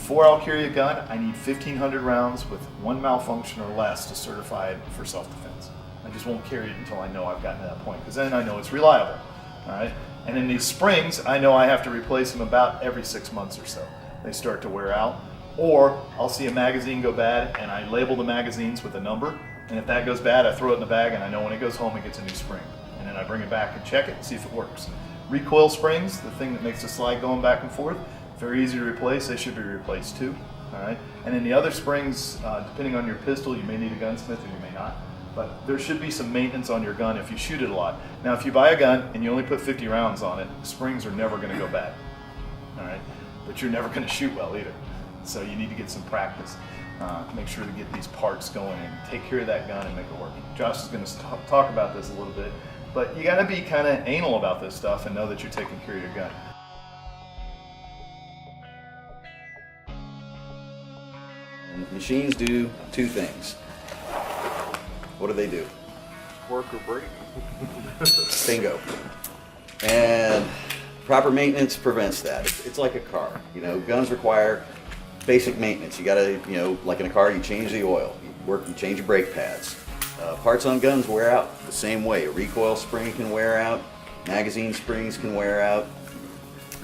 before I'll carry a gun, I need 1,500 rounds with one malfunction or less to certify it for self-defense. I just won't carry it until I know I've gotten to that point, because then I know it's reliable. All right. And in these springs, I know I have to replace them about every 6 months or so. They start to wear out. Or I'll see a magazine go bad and I label the magazines with a number. And if that goes bad, I throw it in the bag and I know when it goes home it gets a new spring. And then I bring it back and check it and see if it works. Recoil springs, the thing that makes the slide going back and forth, very easy to replace. They should be replaced too. All right. And then the other springs, depending on your pistol, you may need a gunsmith or you may not. But there should be some maintenance on your gun if you shoot it a lot. Now, if you buy a gun and you only put 50 rounds on it, springs are never going to go bad. All right, but you're never going to shoot well either. So you need to get some practice. Make sure to get these parts going and take care of that gun and make it work. Josh is going to talk about this a little bit, but you got to be kind of anal about this stuff and know that you're taking care of your gun. Machines do two things. What do they do? Work or break. Bingo. And proper maintenance prevents that. It's like a car. You know, guns require basic maintenance. You gotta, you know, like in a car, you change the oil, you change your brake pads. Parts on guns wear out the same way. A recoil spring can wear out, magazine springs can wear out.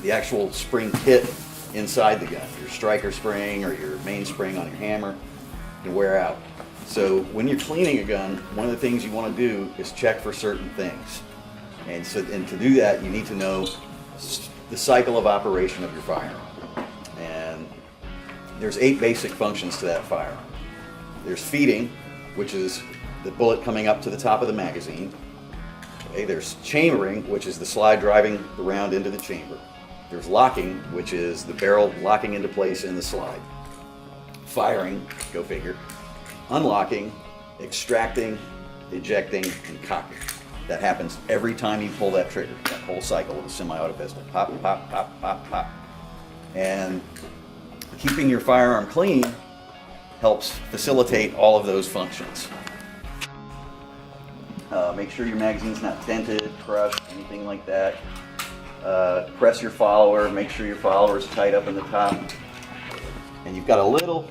The actual spring kit inside the gun, your striker spring or your main spring on your hammer, can wear out. So when you're cleaning a gun, one of the things you want to do is check for certain things. And to do that, you need to know the cycle of operation of your firearm. And there's 8 basic functions to that firearm. There's feeding, which is the bullet coming up to the top of the magazine. Okay, there's chambering, which is the slide driving the round into the chamber. There's locking, which is the barrel locking into place in the slide. Firing, go figure. Unlocking, extracting, ejecting, and cocking. That happens every time you pull that trigger, that whole cycle with a semi-auto pistol. Pop, pop, pop, pop, pop. And keeping your firearm clean helps facilitate all of those functions. Make sure your magazine's not dented, crushed, anything like that. Press your follower, make sure your follower is tight up in the top. And you've got a little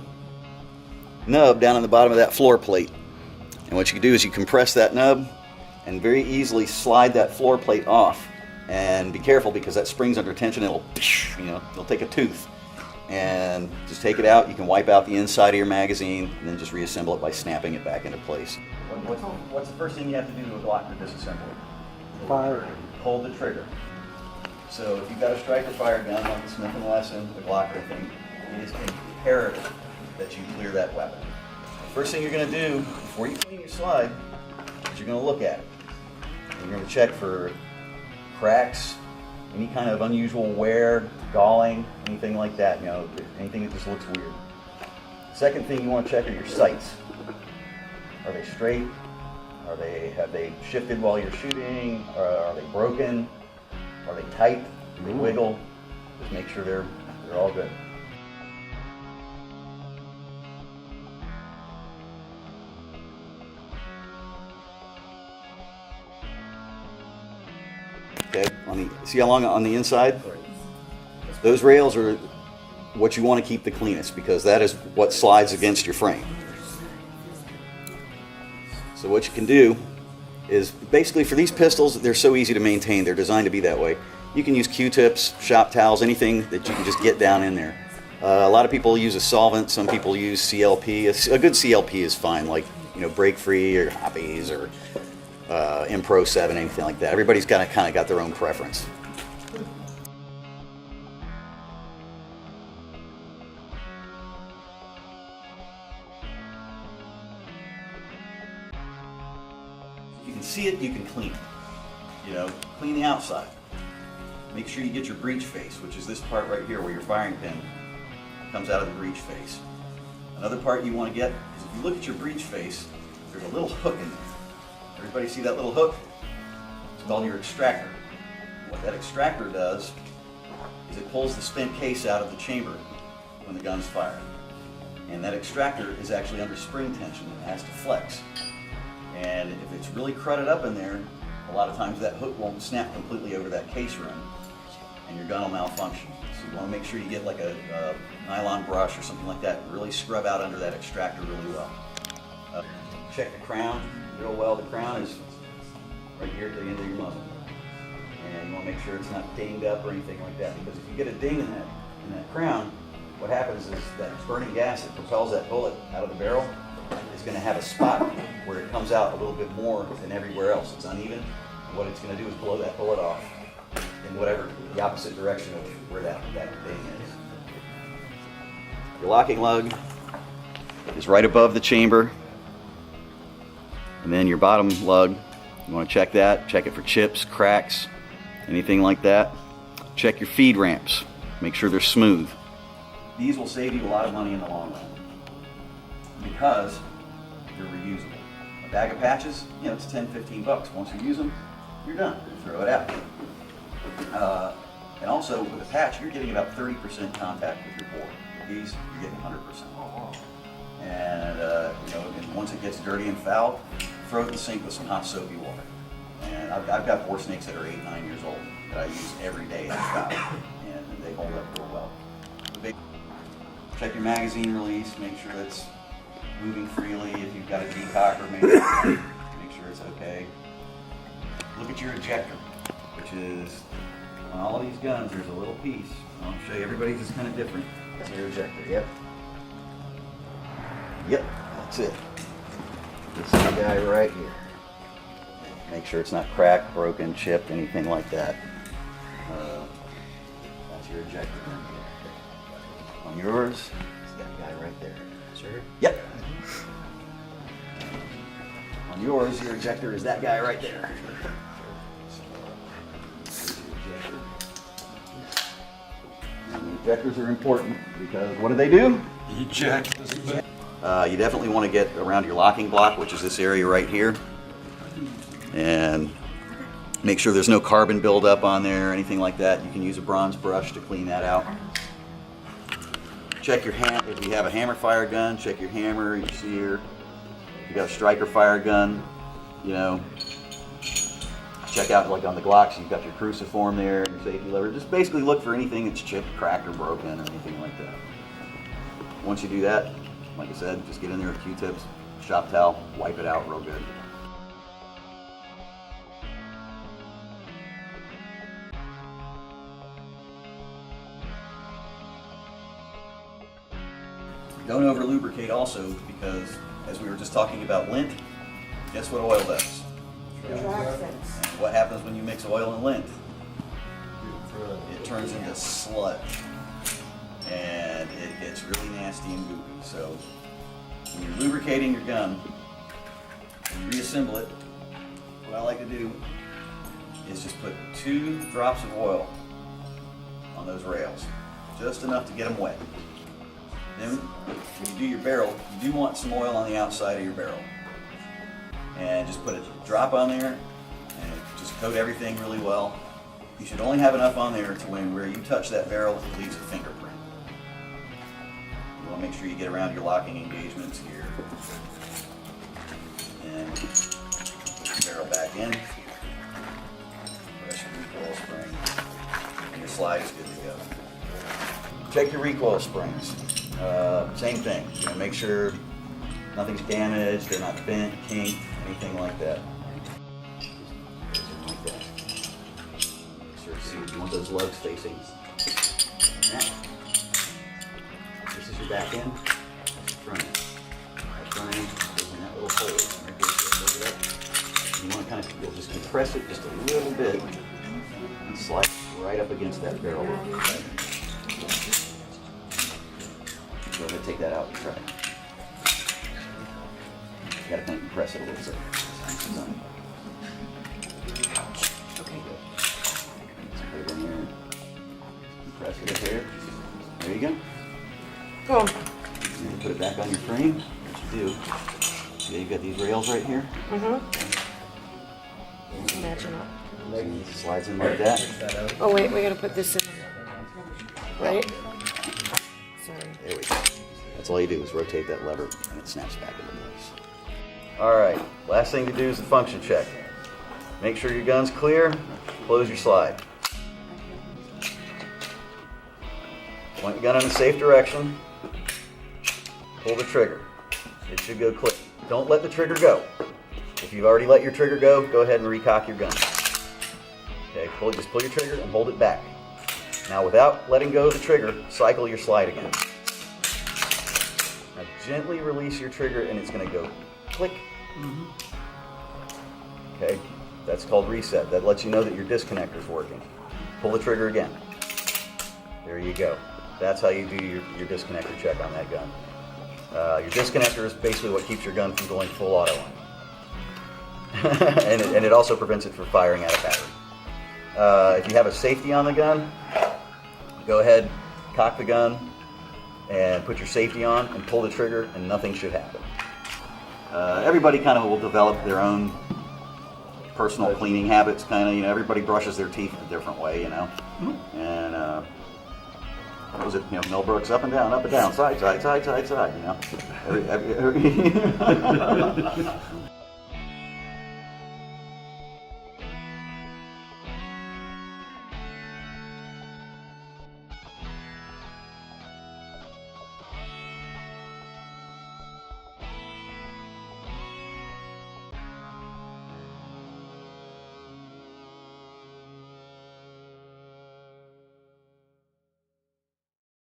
nub down on the bottom of that floor plate. And what you can do is you compress that nub and very easily slide that floor plate off. And be careful because that spring's under tension, it'll take a tooth. And just take it out, you can wipe out the inside of your magazine and then just reassemble it by snapping it back into place. What's the first thing you have to do to a Glock to disassemble it? Fire. Pull the trigger. So if you've got a striker fire gun like the Smith & Wesson, the Glock thing, it is imperative that you clear that weapon. The first thing you're going to do before you clean your slide is you're going to look at it. You're going to check for cracks, any kind of unusual wear, galling, anything like that, you know, anything that just looks weird. Second thing you want to check are your sights. Are they straight? Have they shifted while you're shooting? Are they broken? Are they tight? Do they wiggle? Just make sure they're all good. Okay, see how long on the inside? Those rails are what you want to keep the cleanest because that is what slides against your frame. So what you can do is basically for these pistols, they're so easy to maintain. They're designed to be that way. You can use Q-tips, shop towels, anything that you can just get down in there. A lot of people use a solvent. Some people use CLP. A good CLP is fine, like Break Free or Hoppies or Impro 7, anything like that. Everybody's kind of got their own preference. You can see it, you can clean it. Clean the outside. Make sure you get your breech face, which is this part right here where your firing pin comes out of the breech face. Another part you want to get is if you look at your breech face, there's a little hook in there. Everybody see that little hook? It's called your extractor. What that extractor does is it pulls the spent case out of the chamber when the gun's fired. And that extractor is actually under spring tension and has to flex. And if it's really crudded up in there, a lot of times that hook won't snap completely over that case ring. and your gun will malfunction. So you want to make sure you get like a nylon brush or something like that and really scrub out under that extractor really well. Check the crown real well. The crown is right here at the end of your muzzle. And you want to make sure it's not dinged up or anything like that, because if you get a ding in that crown, what happens is that burning gas that propels that bullet out of the barrel is going to have a spot where it comes out a little bit more than everywhere else. It's uneven, and what it's going to do is blow that bullet off in whatever the opposite direction of where that ding is. Your locking lug is right above the chamber, and then your bottom lug, you want to check that. Check it for chips, cracks, anything like that. Check your feed ramps. Make sure they're smooth. These will save you a lot of money in the long run because they're reusable. A bag of patches, you know, it's 10, 15 bucks. Once you use them, you're done. Throw it out. And also with a patch, you're getting about 30% contact with your bore. With these, you're getting 100%. And you know, and once it gets dirty and foul, throw it in the sink with some hot soapy water. And I've got bore snakes that are 8, 9 years old that I use every day in the shop, and they hold up real well. Check your magazine release, make sure it's moving freely. If you've got a decocker, make sure it's okay. Look at your ejector, which is, on all of these guns, there's a little piece. I'll show you, everybody's is kind of different. That's your ejector, yep. Yep, that's it. This is the guy right here. Make sure it's not cracked, broken, chipped, anything like that. That's your ejector. On yours, it's that guy right there. Sure? Yep. On yours, your ejector is that guy right there. And the ejectors are important because what do? Eject. You definitely want to get around your locking block, which is this area right here. And make sure there's no carbon buildup on there or anything like that. You can use a bronze brush to clean that out. Check your hammer. If you have a hammer fire gun, check your hammer, your sear. If you got a striker fire gun, you know, check out, like on the Glocks, you've got your cruciform there, your safety lever. Just basically look for anything that's chipped, cracked, or broken, or anything like that. Once you do that, like I said, just get in there with Q-tips, shop towel, wipe it out real good. Don't over lubricate also, because as we were just talking about lint, guess what oil does? And what happens when you mix oil and lint? It turns into sludge, and it gets really nasty and goopy. So when you're lubricating your gun, when you reassemble it, what I like to do is just put 2 drops of oil on those rails, just enough to get them wet. Then, when you do your barrel, you do want some oil on the outside of your barrel. And just put a drop on there, and just coat everything really well. You should only have enough on there to where you touch that barrel, it leaves a fingerprint. You want to make sure you get around your locking engagements here. And put your barrel back in. Press your recoil spring, and your slide is good to go. Check your recoil springs. Same thing, you know, make sure nothing's damaged, they're not bent, kinked, anything like that. Like that. Sure, see, you want those lugs facing. Now, this is your back end, that's your front end. That front end goes in that little hole right there, so look it up. You want to kind of, you'll just compress it just a little bit and slide right up against that barrel. Right? Go ahead and take that out and try it. You gotta kind of compress it a little bit. Okay. Let's put it in there. Compress it up here. There you go. Go. And then put it back on your frame. What you do, yeah, you've got these rails right here. Imagine up. It slides in like that. Oh wait, we gotta put this in. Right? Sorry. There we go. That's all you do is rotate that lever and it snaps back into place. All right, last thing to do is the function check. Make sure your gun's clear, close your slide. Point the gun in a safe direction. Pull the trigger. It should go click. Don't let the trigger go. If you've already let your trigger go, go ahead and recock your gun. Okay, just pull your trigger and hold it back. Now without letting go of the trigger, cycle your slide again. Now gently release your trigger and it's going to go click. Okay, that's called reset. That lets you know that your disconnector is working. Pull the trigger again. There you go. That's how you do your disconnector check on that gun. Your disconnector is basically what keeps your gun from going full auto on. and it also prevents it from firing out of battery. If you have a safety on the gun, go ahead, cock the gun, and put your safety on, and pull the trigger, and nothing should happen. Everybody kind of will develop their own personal cleaning habits. Kind of, everybody brushes their teeth in a different way, And what was it? Mel Brooks, up and down, side, side, side, side, side.